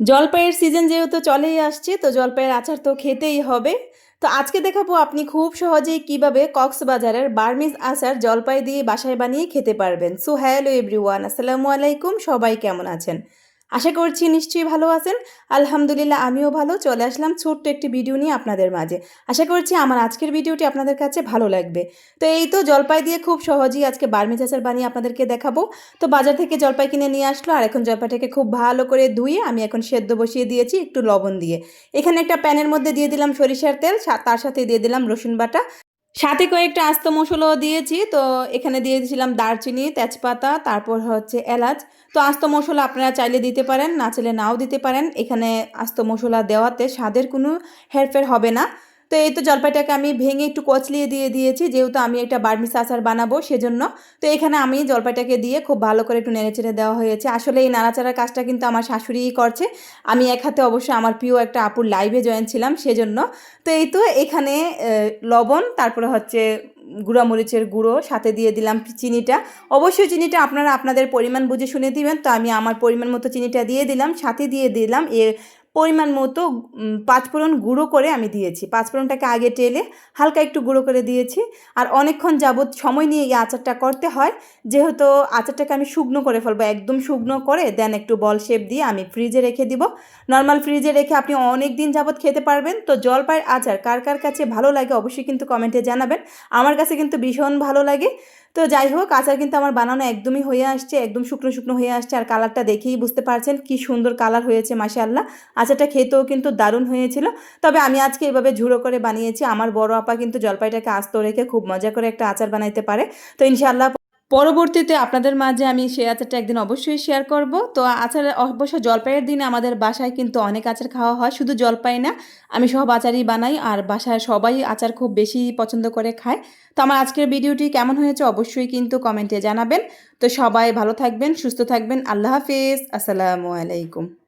জলপাইয়ের সিজন যেহেতু চলেই আসছে তো জলপাইয়ের আচার তো খেতেই হবে। তো আজকে দেখাবো আপনি খুব সহজেই কিভাবে কক্সবাজারের বার্মিজ আচার জলপাই দিয়ে বাসায় বানিয়ে খেতে পারবেন। সো হ্যালো এভরিওয়ান, আসসালামু আলাইকুম। সবাই কেমন আছেন? আশা করছি নিশ্চয়ই ভালো আছেন। আলহামদুলিল্লাহ আমিও ভালো। চলে আসলাম ছোট্ট একটি ভিডিও নিয়ে আপনাদের মাঝে। আশা করছি আমার আজকের ভিডিওটি আপনাদের কাছে ভালো লাগবে। তো এই তো জলপাই দিয়ে খুব সহজেই আজকে বার্মিজ আচার বানিয়ে আপনাদেরকে দেখাবো। তো বাজার থেকে জলপাই কিনে নিয়ে আসলো, আর এখন জলপাইটাকে খুব ভালো করে ধুয়ে আমি এখন সেদ্ধ বসিয়ে দিয়েছি একটু লবণ দিয়ে। এখানে একটা প্যানের মধ্যে দিয়ে দিলাম সরিষার তেল, তার সাথে দিয়ে দিলাম রসুন বাটা, সাথে কয়েকটা আস্ত মশলাও দিয়েছি। তো এখানে দিয়ে দিয়েছিলাম দারচিনি, তেজপাতা, তারপর হচ্ছে এলাচ। তো আস্ত মশলা আপনারা চাইলে দিতে পারেন, না চাইলে নাও দিতে পারেন। এখানে আস্ত মশলা দেওয়াতে স্বাদের কোনো হেরফের হবে না। তো এই তো জলপাইটাকে আমি ভেঙে একটু কচলিয়ে দিয়ে দিয়েছি, যেহেতু আমি একটা বার্মিজ আচার বানাবো সেজন্য। তো এখানে আমি জলপাইটাকে দিয়ে খুব ভালো করে একটু নেড়েচেড়ে দেওয়া হয়েছে। আসলে এই নাড়াচাড়ার কাজটা কিন্তু আমার শাশুড়িই করছে। আমি এক হাতে অবশ্যই আমার প্রিয় একটা আপুর লাইভে জয়েন ছিলাম সেজন্য। তো এই তো এখানে লবণ, তারপরে হচ্ছে গুঁড়া মরিচের গুঁড়ো, সাথে দিয়ে দিলাম চিনিটা। অবশ্যই চিনিটা আপনারা আপনাদের পরিমাণ বুঝে শুনে দিবেন। তো আমি আমার পরিমাণ মতো চিনিটা দিয়ে দিলাম, সাথে দিয়ে দিলাম পরিমাণ মতো পাঁচফোড়ন গুঁড়ো করে আমি দিয়েছি। পাঁচফোড়নটাকে আগে টেলে হালকা একটু গুঁড়ো করে দিয়েছি। আর অনেকক্ষণ যাবৎ সময় নিয়ে এই আচারটা করতে হয়, যেহেতু আচারটাকে আমি শুকনো করে ফেলবো, একদম শুকনো করে দেন একটু বল শেপ দিয়ে আমি ফ্রিজে রেখে দিব। নর্মাল ফ্রিজে রেখে আপনি অনেক দিন যাবৎ খেতে পারবেন। তো জলপাইয়ের আচার কার কার কাছে ভালো লাগে অবশ্যই কিন্তু কমেন্টে জানাবেন। আমার কাছে কিন্তু ভীষণ ভালো লাগে। তো যাই হোক, আচার কিন্তু আমার বানানো একদমই হয়ে আসছে, একদম শুকনো শুকনো হয়ে আসছে। আর কালারটা দেখেই বুঝতে পারছেন কি সুন্দর কালার হয়েছে, মাশাআল্লাহ। আচারটা খেতেও কিন্তু দারুণ হয়েছিল। তবে আমি আজকে এভাবে ঝুড়ো করে বানিয়েছি। আমার বড় আপা কিন্তু জলপাইটাকে আস্ত রেখে খুব মজা করে একটা আচার বানাইতে পারে। তো ইনশাআল্লাহ পরবর্তীতে আপনাদের মাঝে আমি সেই আচারটা একদিন অবশ্যই শেয়ার করব। তো আচার অবশ্য জলপাইয়ের দিনে আমাদের বাসায় কিন্তু অনেক আচার খাওয়া হয়, শুধু জলপাই না, আমি সব আচারই বানাই। আর বাসায় সবাই আচার খুব বেশি পছন্দ করে খায়। তো আমার আজকের ভিডিওটি কেমন হয়েছে অবশ্যই কিন্তু কমেন্টে জানাবেন। তো সবাই ভালো থাকবেন, সুস্থ থাকবেন। আল্লাহ হাফেজ, আসসালামু আলাইকুম।